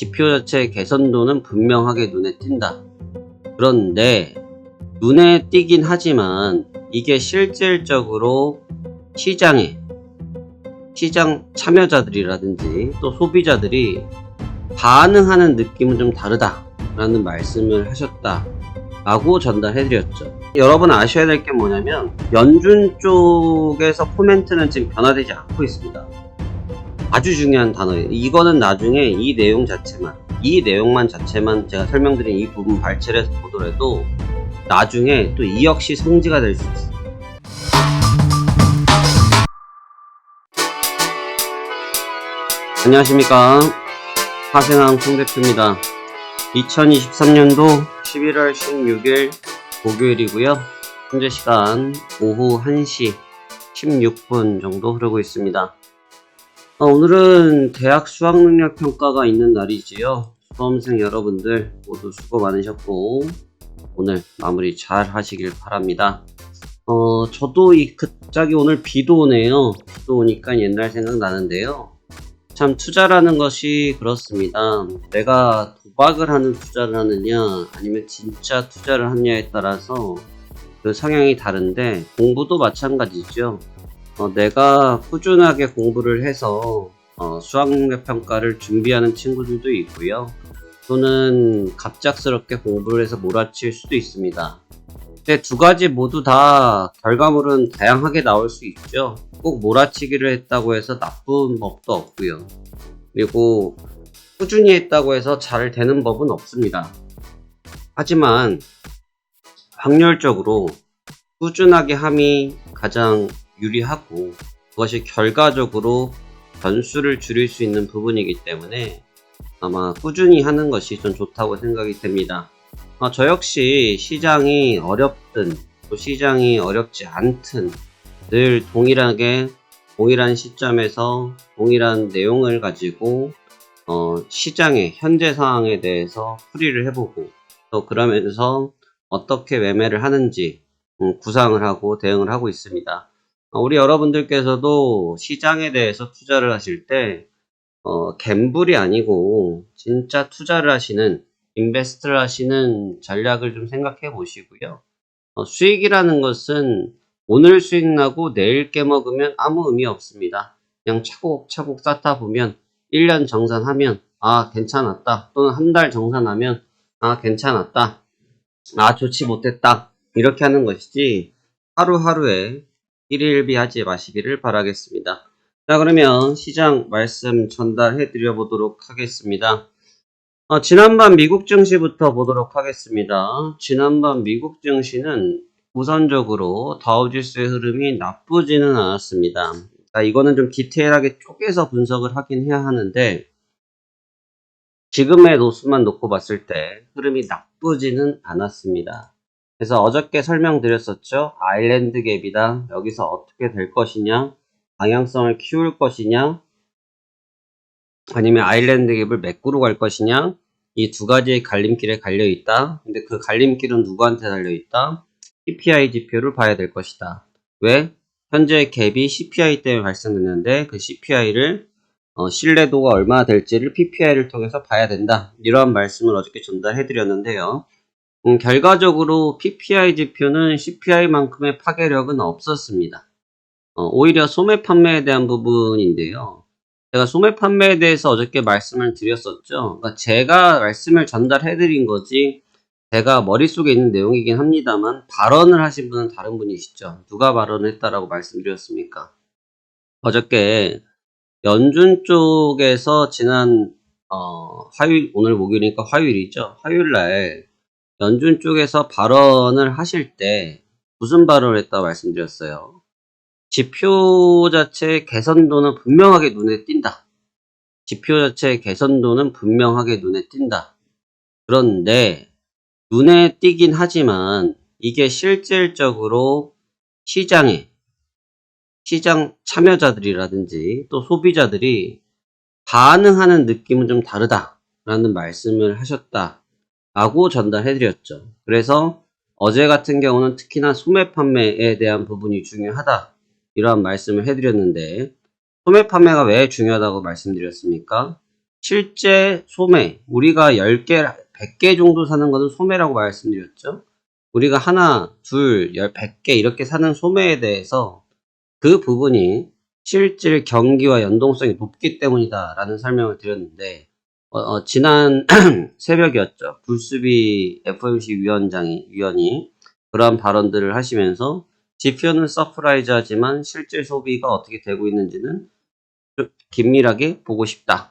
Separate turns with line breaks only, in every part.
지표 자체의 개선도는 분명하게 눈에 띈다. 그런데 눈에 띄긴 하지만 이게 실질적으로 시장 참여자들이라든지 또 소비자들이 반응하는 느낌은 좀 다르다 라는 말씀을 하셨다 라고 전달해드렸죠. 여러분 아셔야 될 게 뭐냐면 연준 쪽에서 코멘트는 지금 변화되지 않고 있습니다. 아주 중요한 단어예요. 이거는 나중에 이 내용만 자체만 제가 설명드린 이 부분 발췌를 해서 보더라도 나중에 또 이 역시 성지가 될 수 있어요. 안녕하십니까, 화생항 송대표입니다. 2023년도 11월 16일 목요일이고요. 현재 시간 오후 1시 16분 정도 흐르고 있습니다. 오늘은 대학 수학능력 평가가 있는 날이지요. 수험생 여러분들 모두 수고 많으셨고 오늘 마무리 잘 하시길 바랍니다. 저도 갑자기 오늘 비도 오네요. 비도 오니까 옛날 생각나는데요. 참 투자라는 것이 그렇습니다. 내가 도박을 하는 투자를 하느냐 아니면 진짜 투자를 하느냐에 따라서 그 성향이 다른데 공부도 마찬가지죠. 내가 꾸준하게 공부를 해서 수학능력 평가를 준비하는 친구들도 있고요. 또는 갑작스럽게 공부를 해서 몰아칠 수도 있습니다. 근데 두 가지 모두 다 결과물은 다양하게 나올 수 있죠. 꼭 몰아치기를 했다고 해서 나쁜 법도 없고요. 그리고 꾸준히 했다고 해서 잘 되는 법은 없습니다. 하지만 확률적으로 꾸준하게 함이 가장 유리하고 그것이 결과적으로 변수를 줄일 수 있는 부분이기 때문에 아마 꾸준히 하는 것이 좀 좋다고 생각이 됩니다. 저 역시 시장이 어렵든 또 시장이 어렵지 않든 늘 동일한 시점에서 동일한 내용을 가지고 시장의 현재 상황에 대해서 풀이를 해보고 또 그러면서 어떻게 매매를 하는지 구상을 하고 대응을 하고 있습니다. 우리 여러분들께서도 시장에 대해서 투자를 하실 때 갬블이 아니고 진짜 투자를 하시는 인베스트를 하시는 전략을 좀 생각해 보시고요. 수익이라는 것은 오늘 수익 나고 내일 깨먹으면 아무 의미 없습니다. 그냥 차곡차곡 쌓다 보면 1년 정산하면 괜찮았다, 또는 한 달 정산하면 괜찮았다, 좋지 못했다, 이렇게 하는 것이지 하루하루에 일일비 하지 마시기를 바라겠습니다. 자, 그러면 시장 말씀 전달해 드려 보도록 하겠습니다. 지난밤 미국 증시부터 보도록 하겠습니다. 지난밤 미국 증시는 우선적으로 다우지수의 흐름이 나쁘지는 않았습니다. 자, 이거는 좀 디테일하게 쪼개서 분석을 하긴 해야 하는데 지금의 노수만 놓고 봤을 때 흐름이 나쁘지는 않았습니다. 그래서 어저께 설명드렸었죠. 아일랜드 갭이다. 여기서 어떻게 될 것이냐, 방향성을 키울 것이냐, 아니면 아일랜드 갭을 매꾸로 갈 것이냐, 이 두 가지의 갈림길에 갈려있다. 근데 그 갈림길은 누구한테 달려있다? CPI 지표를 봐야 될 것이다. 왜? 현재 갭이 CPI 때문에 발생됐는데 그 CPI를 신뢰도가 얼마나 될지를 PPI를 통해서 봐야 된다. 이러한 말씀을 어저께 전달해 드렸는데요. 결과적으로 PPI 지표는 CPI만큼의 파괴력은 없었습니다. 오히려 소매 판매에 대한 부분인데요. 제가 소매 판매에 대해서 어저께 말씀을 드렸었죠. 그러니까 제가 말씀을 전달해 드린 거지 제가 머릿속에 있는 내용이긴 합니다만 발언을 하신 분은 다른 분이시죠. 누가 발언을 했다라고 말씀드렸습니까? 어저께 연준 쪽에서 지난 화요일, 오늘 목요일이니까 화요일이죠. 화요일날 연준 쪽에서 발언을 하실 때 무슨 발언을 했다고 말씀드렸어요? 지표 자체의 개선도는 분명하게 눈에 띈다. 지표 자체의 개선도는 분명하게 눈에 띈다. 그런데 눈에 띄긴 하지만 이게 실질적으로 시장 참여자들이라든지 또 소비자들이 반응하는 느낌은 좀 다르다 라는 말씀을 하셨다 라고 전달해 드렸죠. 그래서 어제 같은 경우는 특히나 소매 판매에 대한 부분이 중요하다 이러한 말씀을 해드렸는데 소매 판매가 왜 중요하다고 말씀드렸습니까? 실제 소매, 우리가 10개, 100개 정도 사는 것은 소매라고 말씀드렸죠. 우리가 하나, 둘, 100개 이렇게 사는 소매에 대해서 그 부분이 실질 경기와 연동성이 높기 때문이다 라는 설명을 드렸는데 지난 새벽이었죠. 불수비 FOMC 위원이 그러한 발언들을 하시면서 지표는 서프라이즈하지만 실질 소비가 어떻게 되고 있는지는 좀 긴밀하게 보고 싶다.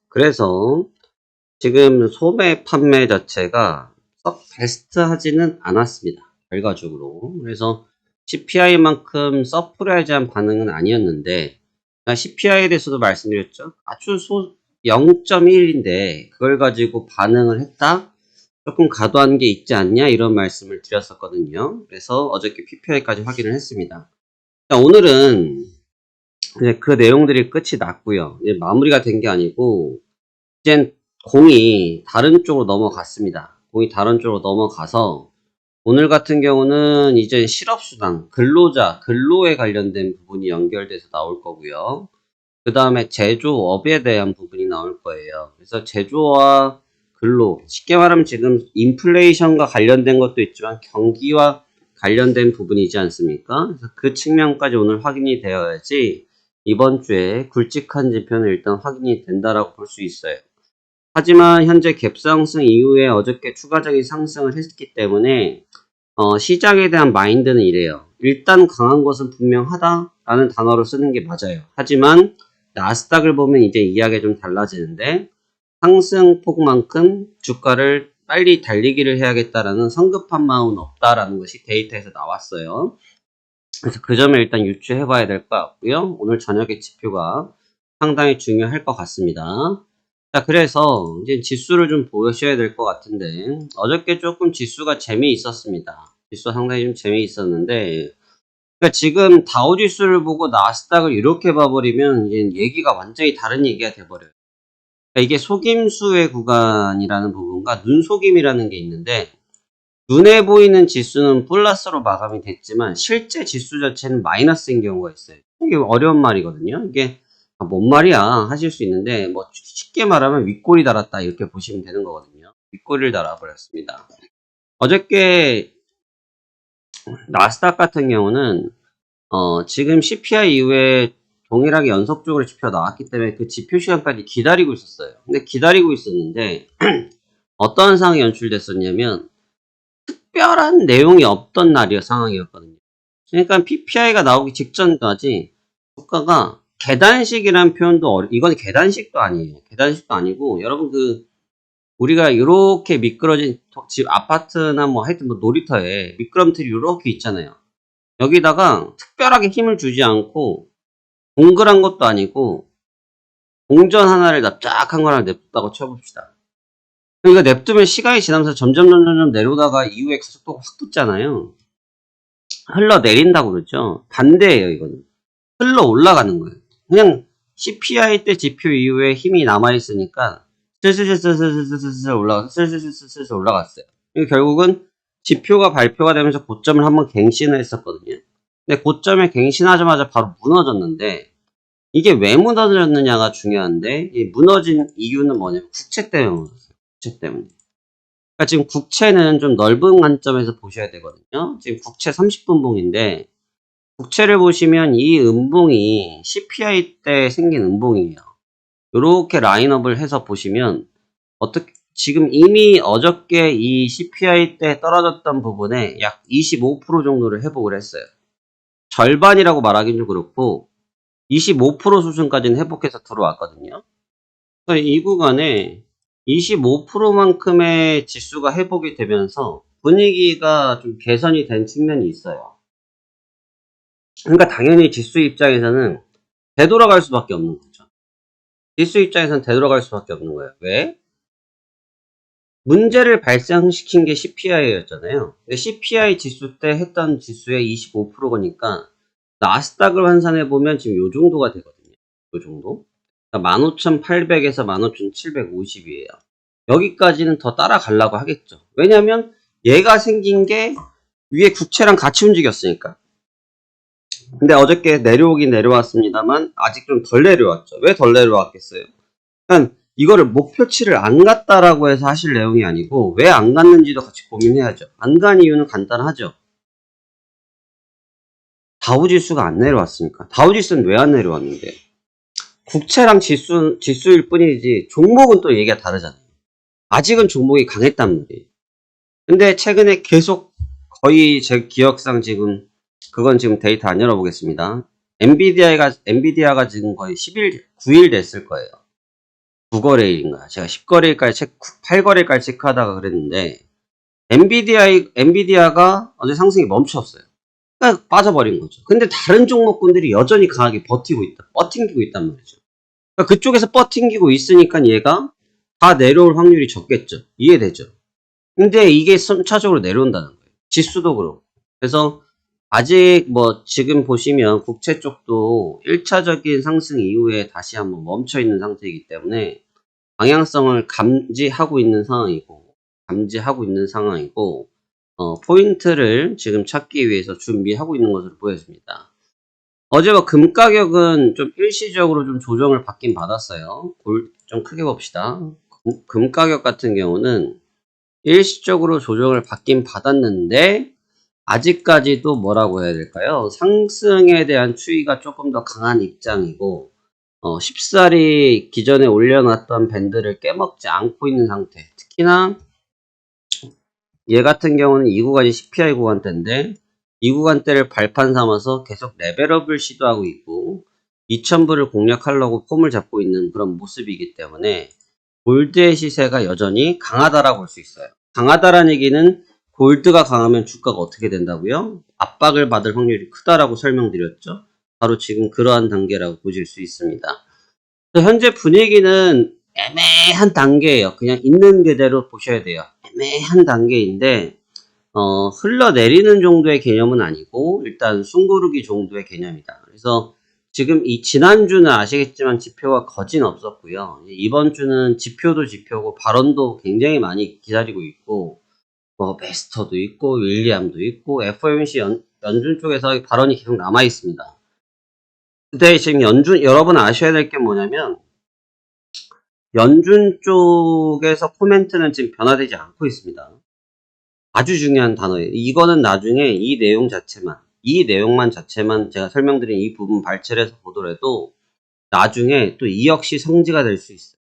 그래서 지금 소매 판매 자체가 썩 베스트하지는 않았습니다. 결과적으로. 그래서 CPI만큼 서프라이즈한 반응은 아니었는데 CPI에 대해서도 말씀드렸죠. 아주 0.1인데 그걸 가지고 반응을 했다? 조금 과도한 게 있지 않냐? 이런 말씀을 드렸었거든요. 그래서 어저께 PPI까지 확인을 했습니다. 오늘은 이제 그 내용들이 끝이 났고요. 이제 마무리가 된 게 아니고 이젠 공이 다른 쪽으로 넘어갔습니다. 공이 다른 쪽으로 넘어가서 오늘 같은 경우는 이제 실업수당, 근로에 관련된 부분이 연결돼서 나올 거고요. 그 다음에 제조업에 대한 부분이 나올 거예요. 그래서 제조와 근로, 쉽게 말하면 지금 인플레이션과 관련된 것도 있지만 경기와 관련된 부분이지 않습니까? 그래서 그 측면까지 오늘 확인이 되어야지 이번 주에 굵직한 지표는 일단 확인이 된다라고 볼 수 있어요. 하지만 현재 갭 상승 이후에 어저께 추가적인 상승을 했기 때문에 시장에 대한 마인드는 이래요. 일단 강한 것은 분명하다라는 단어로 쓰는 게 맞아요. 하지만 나스닥을 보면 이제 이야기가 좀 달라지는데 상승폭만큼 주가를 빨리 달리기를 해야겠다라는 성급한 마음은 없다라는 것이 데이터에서 나왔어요. 그래서 그 점을 일단 유추해 봐야 될 것 같고요. 오늘 저녁의 지표가 상당히 중요할 것 같습니다. 자, 그래서 이제 지수를 좀 보셔야 될 것 같은데 어저께 조금 지수가 재미있었습니다. 지수가 상당히 좀 재미있었는데 그러니까 지금 다우 지수를 보고 나스닥을 이렇게 봐버리면 이제 얘기가 완전히 다른 얘기가 돼버려요. 그러니까 이게 속임수의 구간이라는 부분과 눈속임이라는 게 있는데 눈에 보이는 지수는 플러스로 마감이 됐지만 실제 지수 자체는 마이너스인 경우가 있어요. 이게 어려운 말이거든요. 이게 뭔 말이야 하실 수 있는데 뭐 쉽게 말하면 윗골이 달았다 이렇게 보시면 되는 거거든요. 윗골을 달아버렸습니다. 어저께 나스닥 같은 경우는 지금 CPI 이후에 동일하게 연속적으로 지표가 나왔기 때문에 그 지표 시간까지 기다리고 있었어요. 근데 기다리고 있었는데 어떤 상황이 연출됐었냐면 특별한 내용이 없던 상황이었거든요. 그러니까 PPI가 나오기 직전까지 주가가 계단식이라는 표현도 이건 계단식도 아니에요. 계단식도 아니고 여러분 우리가 이렇게 미끄러진 집 아파트나 뭐 하여튼 뭐 놀이터에 미끄럼틀이 이렇게 있잖아요. 여기다가 특별하게 힘을 주지 않고 동그란 것도 아니고 동전 하나를 납작한 거 하나 냅뒀다고 쳐봅시다. 그러니까 냅두면 시간이 지나면서 점점 내려오다가 이후에 가속도가 확 붙잖아요. 흘러내린다고 그러죠. 반대예요, 이거는. 흘러 올라가는 거예요. 그냥 CPI 때 지표 이후에 힘이 남아있으니까 슬슬슬슬슬슬슬 올라가서 슬슬슬슬슬 올라갔어요. 결국은 지표가 발표가 되면서 고점을 한번 갱신을 했었거든요. 근데 고점에 갱신하자마자 바로 무너졌는데 이게 왜 무너졌느냐가 중요한데 이 무너진 이유는 뭐냐면 국채 때문에 무너졌어요. 국채 때문에. 그러니까 지금 국채는 좀 넓은 관점에서 보셔야 되거든요. 지금 국채 30분봉인데 국채를 보시면 이 음봉이 CPI 때 생긴 음봉이에요. 이렇게 라인업을 해서 보시면 지금 이미 어저께 이 CPI 때 떨어졌던 부분에 약 25% 정도를 회복을 했어요. 절반이라고 말하기는 좀 그렇고 25% 수준까지는 회복해서 들어왔거든요. 그래서 이 구간에 25%만큼의 지수가 회복이 되면서 분위기가 좀 개선이 된 측면이 있어요. 그러니까 당연히 지수 입장에서는 되돌아갈 수밖에 없는 거죠. 지수 입장에서는 되돌아갈 수밖에 없는 거예요. 왜? 문제를 발생시킨 게 CPI였잖아요. 근데 CPI 지수 때 했던 지수의 25%거니까 나스닥을 환산해 보면 지금 요 정도가 되거든요. 요 정도. 그러니까 15,800에서 15,750이에요. 여기까지는 더 따라가려고 하겠죠. 왜냐면 얘가 생긴 게 위에 국채랑 같이 움직였으니까. 근데 어저께 내려오긴 내려왔습니다만 아직 좀 덜 내려왔죠. 왜 덜 내려왔겠어요? 그러니까 이거를 목표치를 안 갔다라고 해서 하실 내용이 아니고 왜 안 갔는지도 같이 고민해야죠. 안 간 이유는 간단하죠. 다우지수가 안 내려왔으니까. 다우지수는 왜 안 내려왔는데? 국채랑 지수일 뿐이지 종목은 또 얘기가 다르잖아요. 아직은 종목이 강했단 말이에요. 근데 최근에 계속 거의 제 기억상 지금 그건 지금 데이터 안 열어보겠습니다. 엔비디아가 지금 거의 9일 됐을 거예요. 9거래일인가. 제가 10거래일까지 8거래일까지 체크하다가 그랬는데 엔비디아가 어제 상승이 멈췄어요. 그러니까 빠져버린 거죠. 근데 다른 종목군들이 여전히 강하게 버팅기고 있단 말이죠. 그러니까 그쪽에서 버팅기고 있으니까 얘가 다 내려올 확률이 적겠죠. 이해되죠? 근데 이게 순차적으로 내려온다는 거예요. 지수도 그렇고. 그래서 아직 뭐 지금 보시면 국채 쪽도 1차적인 상승 이후에 다시 한번 멈춰 있는 상태이기 때문에 방향성을 감지하고 있는 상황이고, 포인트를 지금 찾기 위해서 준비하고 있는 것으로 보여집니다. 어제 금 가격은 좀 일시적으로 좀 조정을 받긴 받았어요. 좀 크게 봅시다. 금 가격 같은 경우는 일시적으로 조정을 받긴 받았는데 아직까지도 뭐라고 해야 될까요? 상승에 대한 추이가 조금 더 강한 입장이고 쉽사리 기존에 올려놨던 밴드를 깨먹지 않고 있는 상태. 특히나 얘 같은 경우는 이 구간이 CPI 구간대인데 이 구간대를 발판 삼아서 계속 레벨업을 시도하고 있고 2,000불을 공략하려고 폼을 잡고 있는 그런 모습이기 때문에 골드의 시세가 여전히 강하다라고 볼 수 있어요. 강하다라는 얘기는 골드가 강하면 주가가 어떻게 된다고요? 압박을 받을 확률이 크다라고 설명드렸죠. 바로 지금 그러한 단계라고 보실 수 있습니다. 현재 분위기는 애매한 단계예요. 그냥 있는 그대로 보셔야 돼요. 애매한 단계인데 흘러내리는 정도의 개념은 아니고 일단 숨고르기 정도의 개념이다. 그래서 지금 이 지난주는 아시겠지만 지표가 거진 없었고요. 이번 주는 지표도 지표고 발언도 굉장히 많이 기다리고 있고 뭐 메스터도 있고 윌리엄도 있고 FOMC 연준 쪽에서 발언이 계속 남아 있습니다. 근데 지금 여러분 아셔야 될 게 뭐냐면 연준 쪽에서 코멘트는 지금 변화되지 않고 있습니다. 아주 중요한 단어예요. 이거는 나중에 이 내용만 자체만 제가 설명드린 이 부분 발췌를 해서 보더라도 나중에 또 이 역시 성지가 될 수 있어요.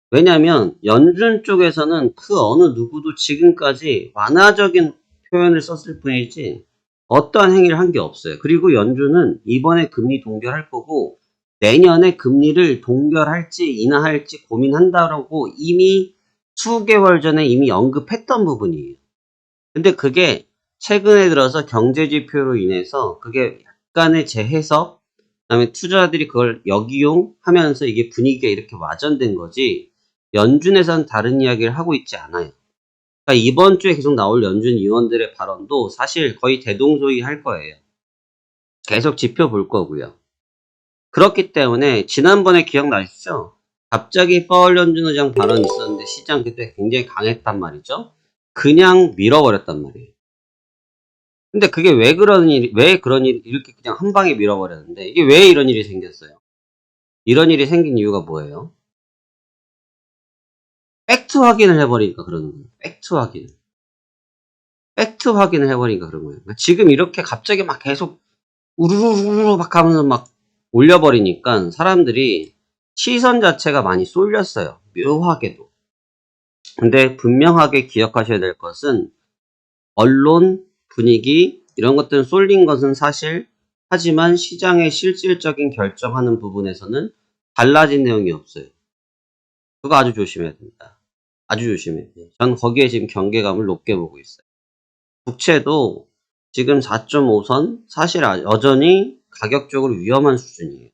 왜냐하면 연준 쪽에서는 그 어느 누구도 지금까지 완화적인 표현을 썼을 뿐이지 어떠한 행위를 한 게 없어요. 그리고 연준은 이번에 금리 동결할 거고 내년에 금리를 동결할지 인하할지 고민한다라고 이미 수개월 전에 이미 언급했던 부분이에요. 근데 그게 최근에 들어서 경제지표로 인해서 그게 약간의 재해석, 그다음에 투자자들이 그걸 역이용하면서 이게 분위기가 이렇게 와전된 거지 연준에선 다른 이야기를 하고 있지 않아요. 그러니까 이번 주에 계속 나올 연준 의원들의 발언도 사실 거의 대동소이할 거예요. 계속 지표 볼 거고요. 그렇기 때문에 지난번에 기억나시죠? 갑자기 파월 연준 의장 발언이 있었는데 시장 그때 굉장히 강했단 말이죠. 그냥 밀어버렸단 말이에요. 근데 그게 왜 그런 일이 이렇게 그냥 한 방에 밀어버렸는데 이게 왜 이런 일이 생겼어요? 이런 일이 생긴 이유가 뭐예요? 팩트 확인을 해버리니까 그러는 거예요. 팩트 확인을 해버리니까 그런 거예요. 지금 이렇게 갑자기 막 계속 우르르르 막 하면서 막 올려버리니까 사람들이 시선 자체가 많이 쏠렸어요. 묘하게도. 근데 분명하게 기억하셔야 될 것은 언론, 분위기 이런 것들은 쏠린 것은 사실 하지만 시장의 실질적인 결정하는 부분에서는 달라진 내용이 없어요. 그거 아주 조심해야 됩니다. 아주 조심해야 돼요. 전 거기에 지금 경계감을 높게 보고 있어요. 국채도 지금 4.5선 사실 여전히 가격적으로 위험한 수준이에요.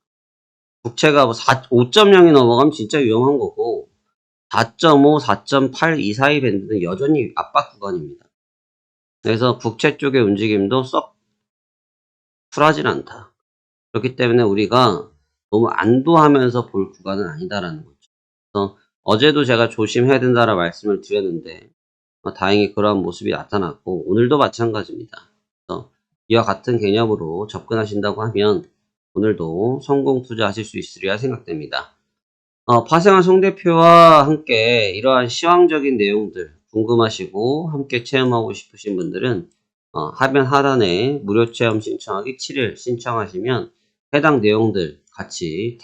국채가 5.0이 넘어가면 진짜 위험한 거고 4.5, 4.8 이 사이 밴드는 여전히 압박 구간입니다. 그래서 국채 쪽의 움직임도 썩 쿨하진 않다. 그렇기 때문에 우리가 너무 안도하면서 볼 구간은 아니다라는 거죠. 그래서 어제도 제가 조심해야 된다라고 말씀을 드렸는데 다행히 그러한 모습이 나타났고 오늘도 마찬가지입니다. 그래서 이와 같은 개념으로 접근하신다고 하면 오늘도 성공 투자하실 수 있으리라 생각됩니다. 파생한 송 대표와 함께 이러한 시황적인 내용들 궁금하시고 함께 체험하고 싶으신 분들은 화면 하단에 무료 체험 신청하기 7일 신청하시면 해당 내용들 같이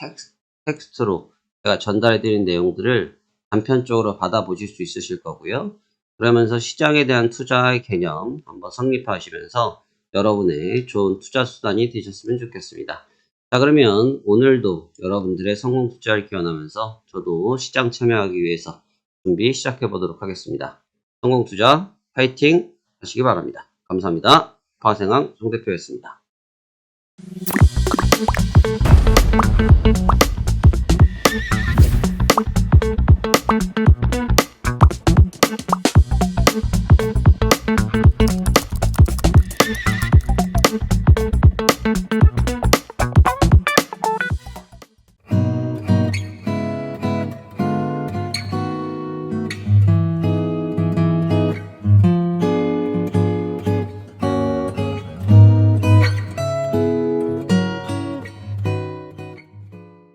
텍스트로 제가 전달해 드린 내용들을 단편적으로 받아보실 수 있으실 거고요. 그러면서 시장에 대한 투자의 개념 한번 성립하시면서 여러분의 좋은 투자 수단이 되셨으면 좋겠습니다. 자, 그러면 오늘도 여러분들의 성공 투자를 기원하면서 저도 시장 참여하기 위해서 준비 시작해 보도록 하겠습니다. 성공 투자 파이팅 하시기 바랍니다. 감사합니다. 파생왕 송 대표였습니다.